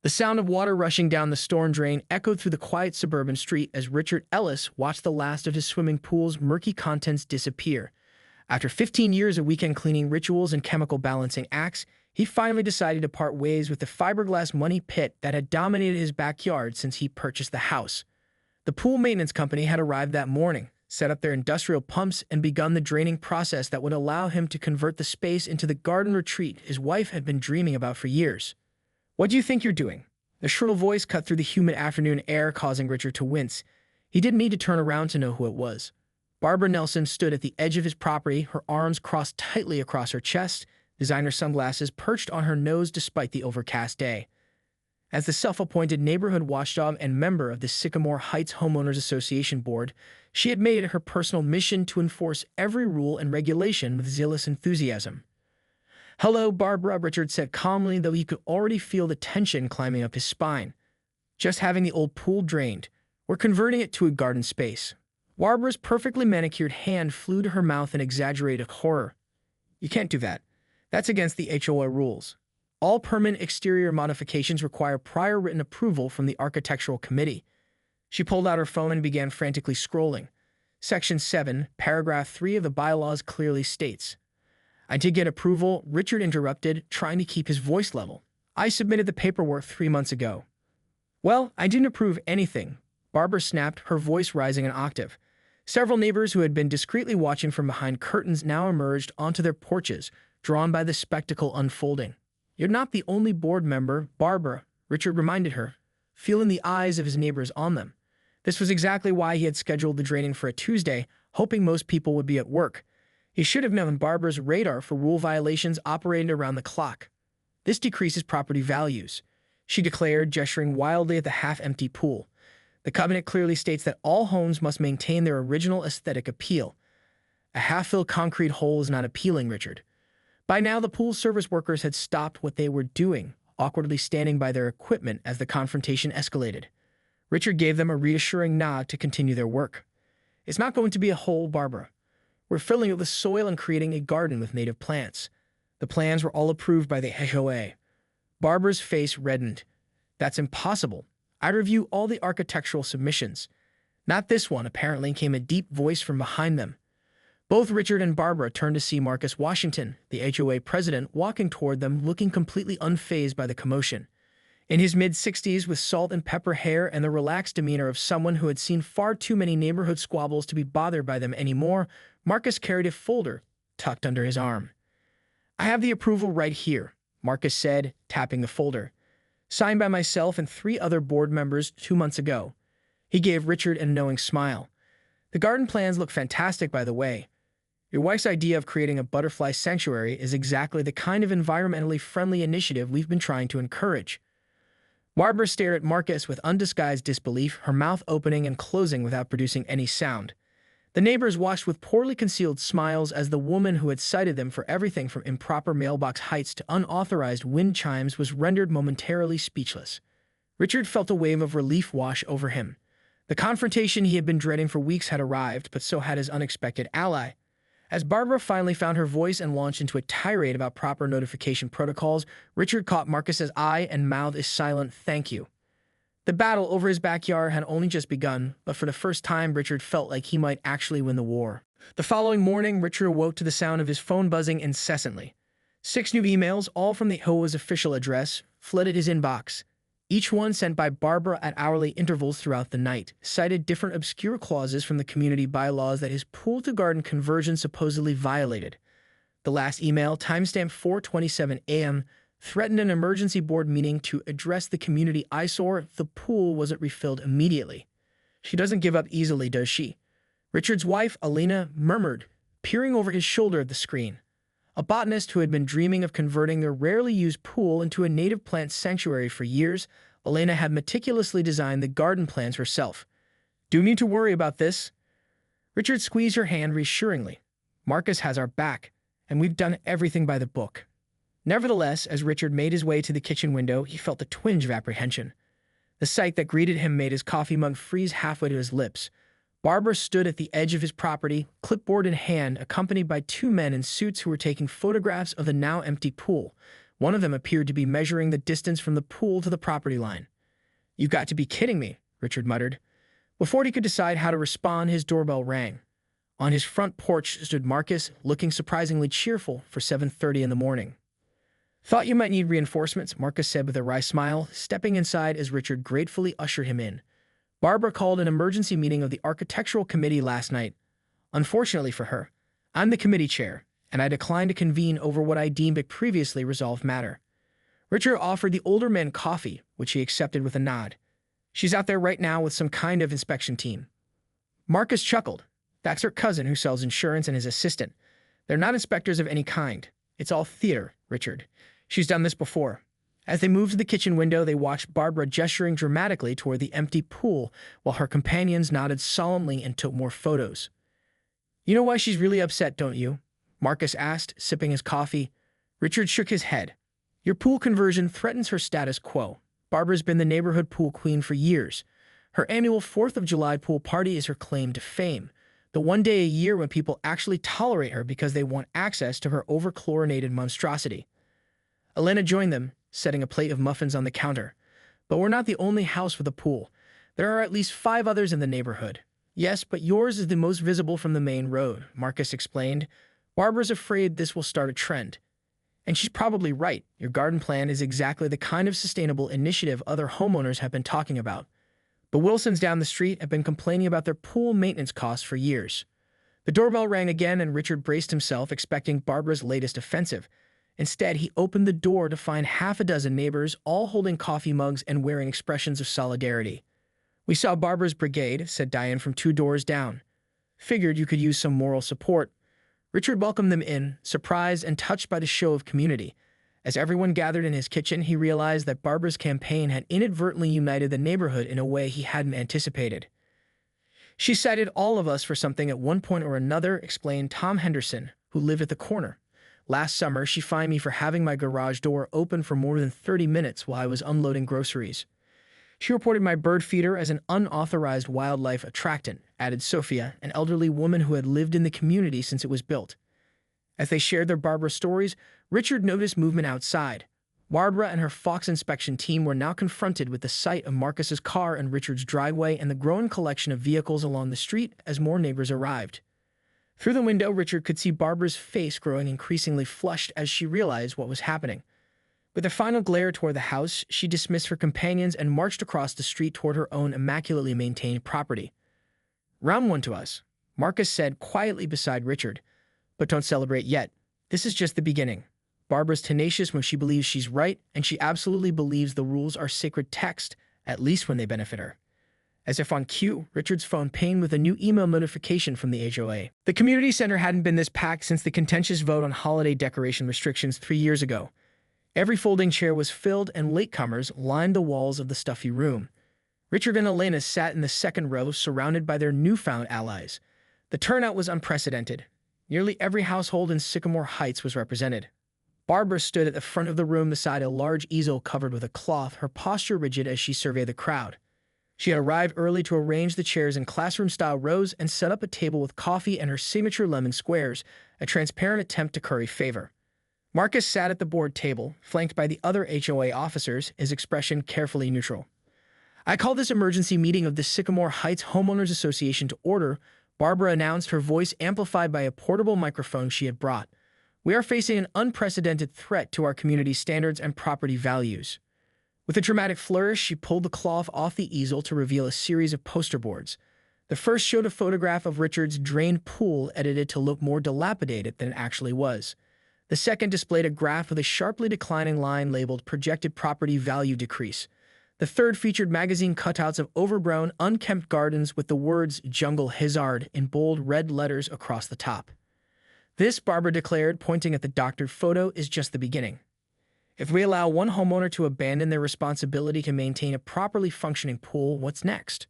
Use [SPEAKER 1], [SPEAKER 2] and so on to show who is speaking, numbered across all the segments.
[SPEAKER 1] The sound of water rushing down the storm drain echoed through the quiet suburban street as Richard Ellis watched the last of his swimming pool's murky contents disappear. After 15 years of weekend cleaning rituals and chemical balancing acts, he finally decided to part ways with the fiberglass money pit that had dominated his backyard since he purchased the house. The pool maintenance company had arrived that morning, set up their industrial pumps, and begun the draining process that would allow him to convert the space into the garden retreat his wife had been dreaming about for years. "What do you think you're doing?" The shrill voice cut through the humid afternoon air, causing Richard to wince. He didn't need to turn around to know who it was. Barbara Nelson stood at the edge of his property, her arms crossed tightly across her chest, designer sunglasses perched on her nose despite the overcast day. As the self-appointed neighborhood watchdog and member of the Sycamore Heights Homeowners Association Board, she had made it her personal mission to enforce every rule and regulation with zealous enthusiasm. "Hello, Barbara," Richard said calmly, though he could already feel the tension climbing up his spine. "Just having the old pool drained. We're converting it to a garden space." Barbara's perfectly manicured hand flew to her mouth in exaggerated horror. "You can't do that. That's against the HOA rules. All permanent exterior modifications require prior written approval from the architectural committee." She pulled out her phone and began frantically scrolling. Section 7, paragraph 3 of the bylaws clearly states. "I did get approval," Richard interrupted, trying to keep his voice level. "I submitted the paperwork 3 months ago." "Well, I didn't approve anything," Barbara snapped, her voice rising an octave. Several neighbors who had been discreetly watching from behind curtains now emerged onto their porches, drawn by the spectacle unfolding. "You're not the only board member, Barbara," Richard reminded her, feeling the eyes of his neighbors on them. This was exactly why he had scheduled the draining for a Tuesday, hoping most people would be at work. He should have known Barbara's radar for rule violations operated around the clock. "This decreases property values," she declared, gesturing wildly at the half-empty pool. "The covenant clearly states that all homes must maintain their original aesthetic appeal. A half-filled concrete hole is not appealing, Richard." By now, the pool service workers had stopped what they were doing, awkwardly standing by their equipment as the confrontation escalated. Richard gave them a reassuring nod to continue their work. "It's not going to be a hole, Barbara. We're filling it with soil and creating a garden with native plants. The plans were all approved by the HOA." Barbara's face reddened. "That's impossible. I review all the architectural submissions." "Not this one," apparently came a deep voice from behind them. Both Richard and Barbara turned to see Marcus Washington, the HOA president, walking toward them, looking completely unfazed by the commotion. In his mid-60s, with salt and pepper hair and the relaxed demeanor of someone who had seen far too many neighborhood squabbles to be bothered by them anymore, Marcus carried a folder tucked under his arm. "I have the approval right here," Marcus said, tapping the folder. "Signed by myself and 3 other board members 2 months ago." He gave Richard a knowing smile. "The garden plans look fantastic, by the way. Your wife's idea of creating a butterfly sanctuary is exactly the kind of environmentally friendly initiative we've been trying to encourage." Barbara stared at Marcus with undisguised disbelief, her mouth opening and closing without producing any sound. The neighbors watched with poorly concealed smiles as the woman who had cited them for everything from improper mailbox heights to unauthorized wind chimes was rendered momentarily speechless. Richard felt a wave of relief wash over him. The confrontation he had been dreading for weeks had arrived, but so had his unexpected ally. As Barbara finally found her voice and launched into a tirade about proper notification protocols, Richard caught Marcus's eye and mouthed a silent "thank you." The battle over his backyard had only just begun, but for the first time, Richard felt like he might actually win the war. The following morning, Richard awoke to the sound of his phone buzzing incessantly. 6 new emails, all from the HOA's official address, flooded his inbox. Each one, sent by Barbara at hourly intervals throughout the night, cited different obscure clauses from the community bylaws that his pool-to-garden conversion supposedly violated. The last email, timestamped 4:27 a.m., threatened an emergency board meeting to address the community eyesore if the pool wasn't refilled immediately. "She doesn't give up easily, does she?" Richard's wife, Alina, murmured, peering over his shoulder at the screen. A botanist who had been dreaming of converting their rarely used pool into a native plant sanctuary for years, Elena had meticulously designed the garden plans herself. "Do you need to worry about this?" Richard squeezed her hand reassuringly. "Marcus has our back, and we've done everything by the book." Nevertheless, as Richard made his way to the kitchen window, he felt a twinge of apprehension. The sight that greeted him made his coffee mug freeze halfway to his lips. Barbara stood at the edge of his property, clipboard in hand, accompanied by 2 men in suits who were taking photographs of the now empty pool. One of them appeared to be measuring the distance from the pool to the property line. "You've got to be kidding me," Richard muttered. Before he could decide how to respond, his doorbell rang. On his front porch stood Marcus, looking surprisingly cheerful for 7:30 in the morning. "Thought you might need reinforcements," Marcus said with a wry smile, stepping inside as Richard gratefully ushered him in. "Barbara called an emergency meeting of the architectural committee last night. Unfortunately for her, I'm the committee chair, and I declined to convene over what I deemed a previously resolved matter." Richard offered the older man coffee, which he accepted with a nod. "She's out there right now with some kind of inspection team." Marcus chuckled. "That's her cousin who sells insurance and his assistant. They're not inspectors of any kind. It's all theater, Richard. She's done this before." As they moved to the kitchen window, they watched Barbara gesturing dramatically toward the empty pool while her companions nodded solemnly and took more photos. "You know why she's really upset, don't you?" Marcus asked, sipping his coffee. Richard shook his head. "Your pool conversion threatens her status quo. Barbara's been the neighborhood pool queen for years. Her annual 4th of July pool party is her claim to fame. The one day a year when people actually tolerate her because they want access to her over-chlorinated monstrosity." Elena joined them, setting a plate of muffins on the counter. "But we're not the only house with a pool. There are at least 5 others in the neighborhood." "Yes, but yours is the most visible from the main road," Marcus explained. "Barbara's afraid this will start a trend. And she's probably right. Your garden plan is exactly the kind of sustainable initiative other homeowners have been talking about. The Wilsons down the street have been complaining about their pool maintenance costs for years." The doorbell rang again, and Richard braced himself, expecting Barbara's latest offensive. Instead, he opened the door to find half a dozen neighbors, all holding coffee mugs and wearing expressions of solidarity. "We saw Barbara's brigade," said Diane from 2 doors down. "Figured you could use some moral support." Richard welcomed them in, surprised and touched by the show of community. As everyone gathered in his kitchen, he realized that Barbara's campaign had inadvertently united the neighborhood in a way he hadn't anticipated. "She cited all of us for something at one point or another," explained Tom Henderson, who lived at the corner. "Last summer, she fined me for having my garage door open for more than 30 minutes while I was unloading groceries. She reported my bird feeder as an unauthorized wildlife attractant," added Sophia, an elderly woman who had lived in the community since it was built. As they shared their Barbara stories, Richard noticed movement outside. Barbara and her Fox inspection team were now confronted with the sight of Marcus's car in Richard's driveway and the growing collection of vehicles along the street as more neighbors arrived. Through the window, Richard could see Barbara's face growing increasingly flushed as she realized what was happening. With a final glare toward the house, she dismissed her companions and marched across the street toward her own immaculately maintained property. "Round 1 to us," Marcus said quietly beside Richard. "But don't celebrate yet. This is just the beginning. Barbara's tenacious when she believes she's right, and she absolutely believes the rules are sacred text, at least when they benefit her." As if on cue, Richard's phone pinged with a new email notification from the HOA. The community center hadn't been this packed since the contentious vote on holiday decoration restrictions 3 years ago. Every folding chair was filled, and latecomers lined the walls of the stuffy room. Richard and Elena sat in the second row, surrounded by their newfound allies. The turnout was unprecedented. Nearly every household in Sycamore Heights was represented. Barbara stood at the front of the room beside a large easel covered with a cloth, her posture rigid as she surveyed the crowd. She had arrived early to arrange the chairs in classroom-style rows and set up a table with coffee and her signature lemon squares, a transparent attempt to curry favor. Marcus sat at the board table, flanked by the other HOA officers, his expression carefully neutral. "I call this emergency meeting of the Sycamore Heights Homeowners Association to order," Barbara announced, her voice amplified by a portable microphone she had brought. "We are facing an unprecedented threat to our community standards and property values." With a dramatic flourish, she pulled the cloth off the easel to reveal a series of poster boards. The first showed a photograph of Richard's drained pool edited to look more dilapidated than it actually was. The second displayed a graph with a sharply declining line labeled Projected Property Value Decrease. The third featured magazine cutouts of overgrown, unkempt gardens with the words Jungle Hazard in bold red letters across the top. "This," Barbara declared, pointing at the doctored photo, "is just the beginning. If we allow one homeowner to abandon their responsibility to maintain a properly functioning pool, what's next?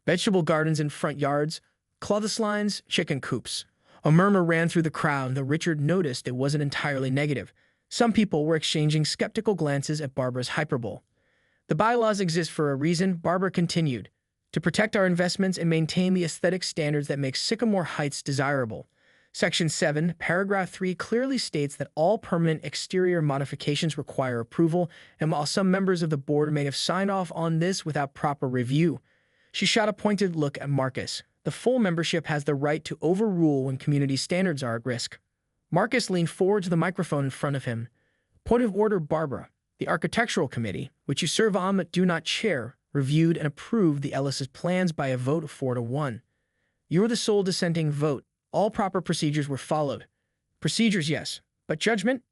[SPEAKER 1] Vegetable gardens in front yards, clotheslines, chicken coops." A murmur ran through the crowd, though Richard noticed it wasn't entirely negative. Some people were exchanging skeptical glances at Barbara's hyperbole. "The bylaws exist for a reason," Barbara continued, "to protect our investments and maintain the aesthetic standards that make Sycamore Heights desirable. Section 7, Paragraph 3 clearly states that all permanent exterior modifications require approval, and while some members of the board may have signed off on this without proper review, she shot a pointed look at Marcus. The full membership has the right to overrule when community standards are at risk. Marcus leaned forward to the microphone in front of him. Point of order, Barbara. The Architectural Committee, which you serve on but do not chair, reviewed and approved the Ellis's plans by a vote of 4-1. You were the sole dissenting vote. All proper procedures were followed. Procedures, yes, but judgment?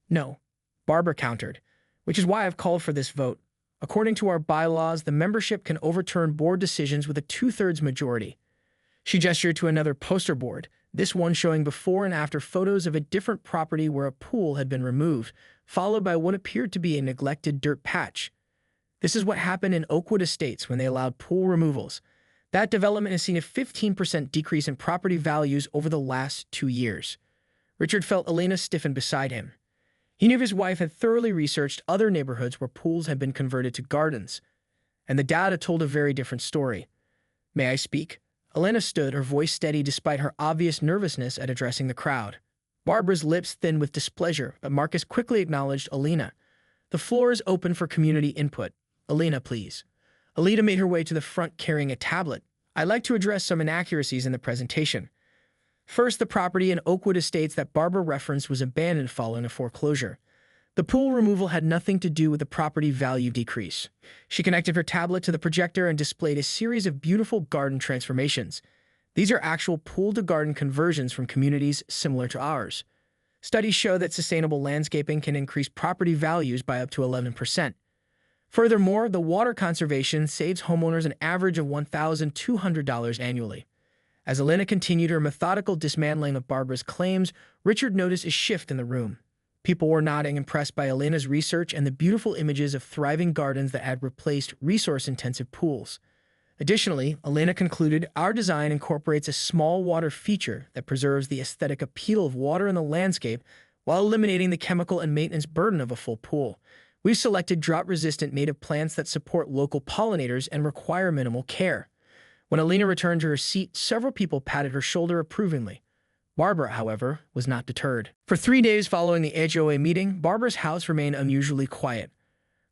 [SPEAKER 1] No, Barbara countered, which is why I've called for this vote. According to our bylaws, the membership can overturn board decisions with a 2/3 majority. She gestured to another poster board, this one showing before and after photos of a different property where a pool had been removed, followed by what appeared to be a neglected dirt patch. This is what happened in Oakwood Estates when they allowed pool removals. That development has seen a 15% decrease in property values over the last 2 years. Richard felt Elena stiffen beside him. He knew his wife had thoroughly researched other neighborhoods where pools had been converted to gardens, and the data told a very different story. May I speak? Elena stood, her voice steady despite her obvious nervousness at addressing the crowd. Barbara's lips thinned with displeasure, but Marcus quickly acknowledged Elena. The floor is open for community input. Elena, please. Elena made her way to the front carrying a tablet. I'd like to address some inaccuracies in the presentation. First, the property in Oakwood Estates that Barbara referenced was abandoned following a foreclosure. The pool removal had nothing to do with the property value decrease. She connected her tablet to the projector and displayed a series of beautiful garden transformations. These are actual pool-to-garden conversions from communities similar to ours. Studies show that sustainable landscaping can increase property values by up to 11%. Furthermore, the water conservation saves homeowners an average of $1,200 annually. As Elena continued her methodical dismantling of Barbara's claims, Richard noticed a shift in the room. People were nodding, impressed by Elena's research and the beautiful images of thriving gardens that had replaced resource-intensive pools. Additionally, Elena concluded, our design incorporates a small water feature that preserves the aesthetic appeal of water in the landscape while eliminating the chemical and maintenance burden of a full pool. We've selected drought-resistant native plants that support local pollinators and require minimal care. When Elena returned to her seat, several people patted her shoulder approvingly. Barbara, however, was not deterred. For 3 days following the HOA meeting, Barbara's house remained unusually quiet.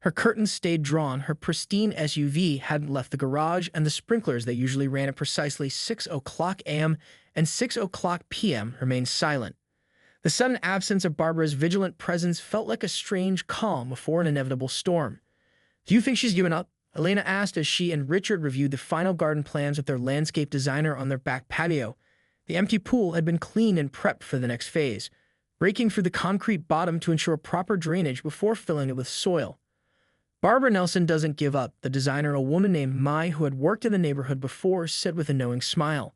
[SPEAKER 1] Her curtains stayed drawn, her pristine SUV hadn't left the garage, and the sprinklers that usually ran at precisely 6:00 a.m. and 6:00 p.m. remained silent. The sudden absence of Barbara's vigilant presence felt like a strange calm before an inevitable storm. Do you think she's given up? Elena asked as she and Richard reviewed the final garden plans with their landscape designer on their back patio. The empty pool had been cleaned and prepped for the next phase, breaking through the concrete bottom to ensure proper drainage before filling it with soil. Barbara Nelson doesn't give up, the designer, a woman named Mai who had worked in the neighborhood before, said with a knowing smile.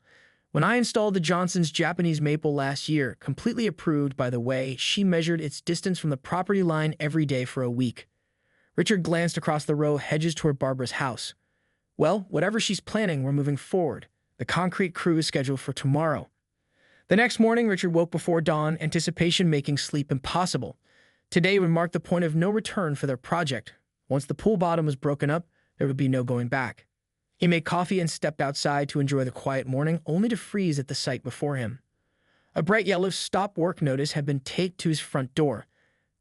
[SPEAKER 1] When I installed the Johnson's Japanese maple last year, completely approved by the way, she measured its distance from the property line every day for a week. Richard glanced across the row of hedges toward Barbara's house. Well, whatever she's planning, we're moving forward. The concrete crew is scheduled for tomorrow. The next morning, Richard woke before dawn, anticipation making sleep impossible. Today would mark the point of no return for their project. Once the pool bottom was broken up, there would be no going back. He made coffee and stepped outside to enjoy the quiet morning, only to freeze at the sight before him. A bright yellow stop work notice had been taped to his front door.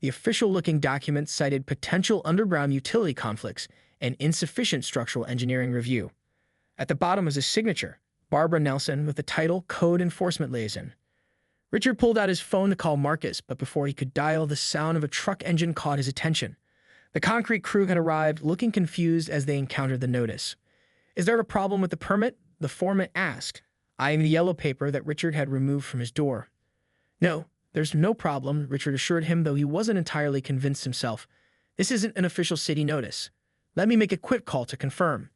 [SPEAKER 1] The official-looking document cited potential underground utility conflicts and insufficient structural engineering review. At the bottom was a signature, Barbara Nelson, with the title Code Enforcement Liaison. Richard pulled out his phone to call Marcus, but before he could dial, the sound of a truck engine caught his attention. The concrete crew had arrived, looking confused as they encountered the notice. Is there a problem with the permit? The foreman asked, eyeing the yellow paper that Richard had removed from his door. No, there's no problem, Richard assured him, though he wasn't entirely convinced himself. This isn't an official city notice. Let me make a quick call to confirm.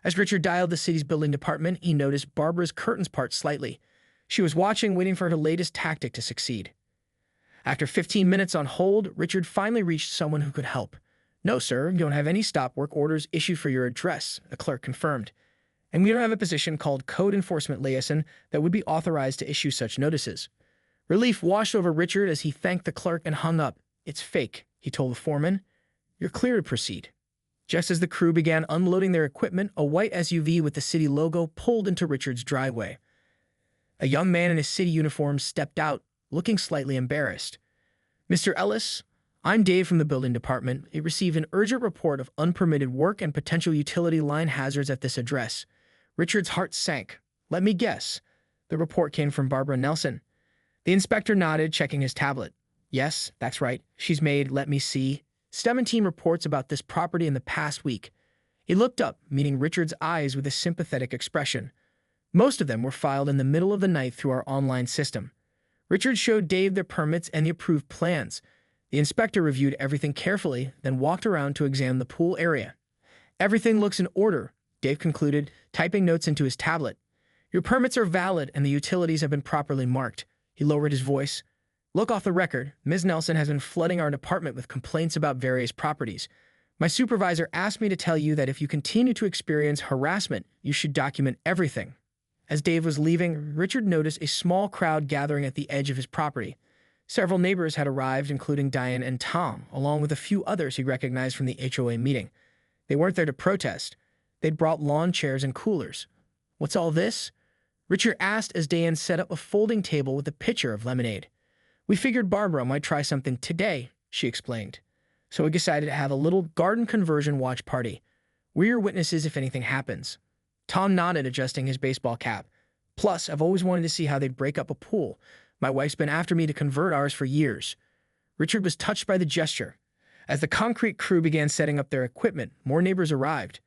[SPEAKER 1] As Richard dialed the city's building department, he noticed Barbara's curtains part slightly. She was watching, waiting for her latest tactic to succeed. After 15 minutes on hold, Richard finally reached someone who could help. No, sir, you don't have any stop work orders issued for your address, the clerk confirmed. And we don't have a position called Code Enforcement Liaison that would be authorized to issue such notices. Relief washed over Richard as he thanked the clerk and hung up. It's fake, he told the foreman. You're clear to proceed. Just as the crew began unloading their equipment, a white SUV with the city logo pulled into Richard's driveway. A young man in a city uniform stepped out, looking slightly embarrassed. "Mr. Ellis, I'm Dave from the building department. We received an urgent report of unpermitted work and potential utility line hazards at this address." Richard's heart sank. "Let me guess." The report came from Barbara Nelson. The inspector nodded, checking his tablet. "Yes, that's right. She's made, let me see, 17 reports about this property in the past week." He looked up, meeting Richard's eyes with a sympathetic expression. Most of them were filed in the middle of the night through our online system. Richard showed Dave their permits and the approved plans. The inspector reviewed everything carefully, then walked around to examine the pool area. "Everything looks in order," Dave concluded, typing notes into his tablet. "Your permits are valid and the utilities have been properly marked." He lowered his voice. "Look, off the record, Ms. Nelson has been flooding our department with complaints about various properties. My supervisor asked me to tell you that if you continue to experience harassment, you should document everything." As Dave was leaving, Richard noticed a small crowd gathering at the edge of his property. Several neighbors had arrived, including Diane and Tom, along with a few others he recognized from the HOA meeting. They weren't there to protest. They'd brought lawn chairs and coolers. "What's all this?" Richard asked as Diane set up a folding table with a pitcher of lemonade. "We figured Barbara might try something today," she explained. "So we decided to have a little garden conversion watch party. We're your witnesses if anything happens." Tom nodded, adjusting his baseball cap. "Plus, I've always wanted to see how they'd break up a pool. My wife's been after me to convert ours for years." Richard was touched by the gesture. As the concrete crew began setting up their equipment, more neighbors arrived.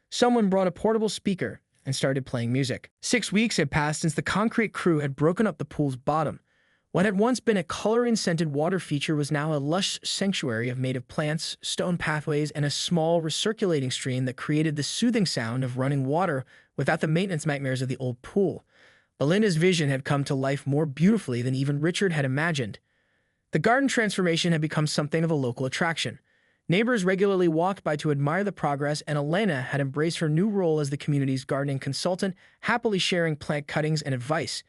[SPEAKER 1] Someone brought a portable speaker and started playing music. 6 weeks had passed since the concrete crew had broken up the pool's bottom. What had once been a coloring-scented water feature was now a lush sanctuary of native plants, stone pathways, and a small recirculating stream that created the soothing sound of running water without the maintenance nightmares of the old pool. Belinda's vision had come to life more beautifully than even Richard had imagined. The garden transformation had become something of a local attraction. Neighbors regularly walked by to admire the progress, and Elena had embraced her new role as the community's gardening consultant, happily sharing plant cuttings and advice.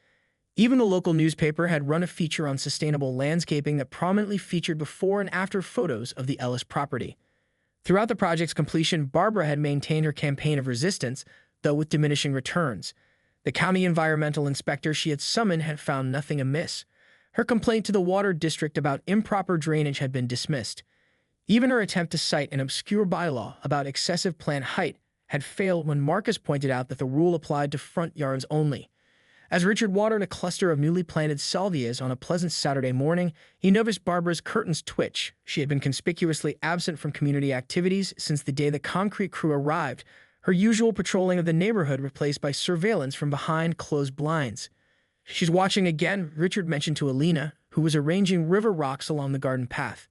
[SPEAKER 1] Even the local newspaper had run a feature on sustainable landscaping that prominently featured before and after photos of the Ellis property. Throughout the project's completion, Barbara had maintained her campaign of resistance, though with diminishing returns. The county environmental inspector she had summoned had found nothing amiss. Her complaint to the water district about improper drainage had been dismissed. Even her attempt to cite an obscure bylaw about excessive plant height had failed when Marcus pointed out that the rule applied to front yards only. As Richard watered a cluster of newly planted salvias on a pleasant Saturday morning, he noticed Barbara's curtains twitch. She had been conspicuously absent from community activities since the day the concrete crew arrived, her usual patrolling of the neighborhood replaced by surveillance from behind closed blinds. "She's watching again," Richard mentioned to Alina, who was arranging river rocks along the garden path.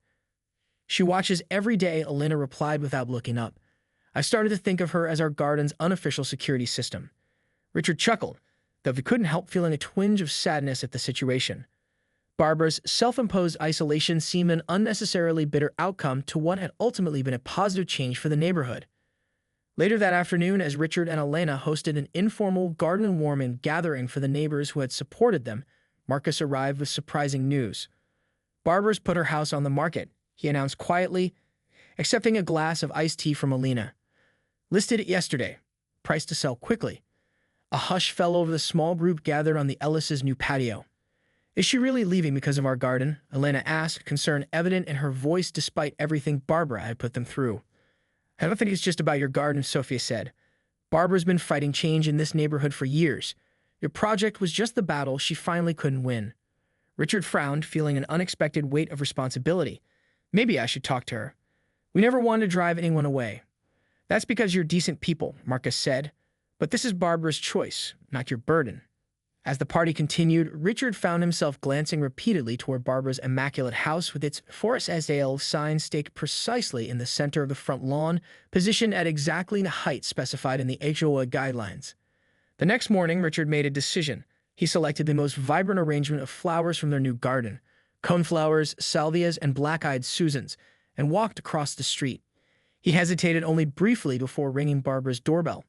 [SPEAKER 1] "She watches every day," Alina replied without looking up. "I started to think of her as our garden's unofficial security system." Richard chuckled, though he couldn't help feeling a twinge of sadness at the situation. Barbara's self-imposed isolation seemed an unnecessarily bitter outcome to what had ultimately been a positive change for the neighborhood. Later that afternoon, as Richard and Elena hosted an informal garden warming gathering for the neighbors who had supported them, Marcus arrived with surprising news. "Barbara's put her house on the market," he announced quietly, accepting a glass of iced tea from Alina. "Listed it yesterday. Price to sell quickly." A hush fell over the small group gathered on the Ellis' new patio. "Is she really leaving because of our garden?" Elena asked, concern evident in her voice despite everything Barbara had put them through. "I don't think it's just about your garden," Sophia said. "Barbara's been fighting change in this neighborhood for years. Your project was just the battle she finally couldn't win." Richard frowned, feeling an unexpected weight of responsibility. "Maybe I should talk to her. We never wanted to drive anyone away." "That's because you're decent people," Marcus said. "But this is Barbara's choice, not your burden." As the party continued, Richard found himself glancing repeatedly toward Barbara's immaculate house with its Forest SAL sign staked precisely in the center of the front lawn, positioned at exactly the height specified in the HOA guidelines. The next morning, Richard made a decision. He selected the most vibrant arrangement of flowers from their new garden, coneflowers, salvias, and black-eyed Susans, and walked across the street. He hesitated only briefly before ringing Barbara's doorbell.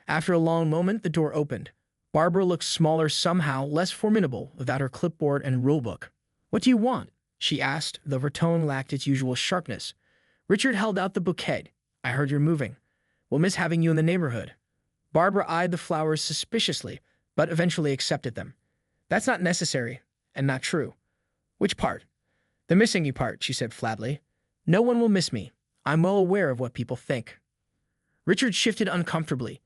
[SPEAKER 1] After a long moment, the door opened. Barbara looked smaller somehow, less formidable, without her clipboard and rulebook. "What do you want?" she asked, though her tone lacked its usual sharpness. Richard held out the bouquet. "I heard you're moving. We'll miss having you in the neighborhood." Barbara eyed the flowers suspiciously, but eventually accepted them. That's not necessary and not true. Which part? The missing you part, she said flatly. No one will miss me. I'm well aware of what people think. Richard shifted uncomfortably.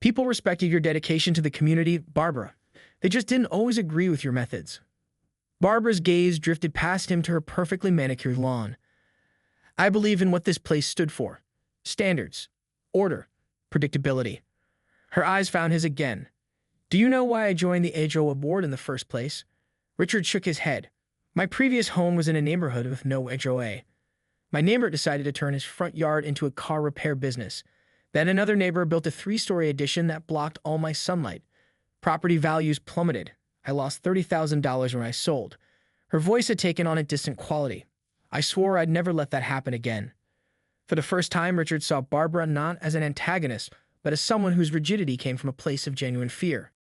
[SPEAKER 1] People respected your dedication to the community, Barbara. They just didn't always agree with your methods. Barbara's gaze drifted past him to her perfectly manicured lawn. I believe in what this place stood for. Standards, order, predictability. Her eyes found his again. Do you know why I joined the HOA board in the first place? Richard shook his head. My previous home was in a neighborhood with no HOA. My neighbor decided to turn his front yard into a car repair business. Then another neighbor built a 3-story addition that blocked all my sunlight. Property values plummeted. I lost $30,000 when I sold. Her voice had taken on a distant quality. I swore I'd never let that happen again. For the first time, Richard saw Barbara not as an antagonist, but as someone whose rigidity came from a place of genuine fear.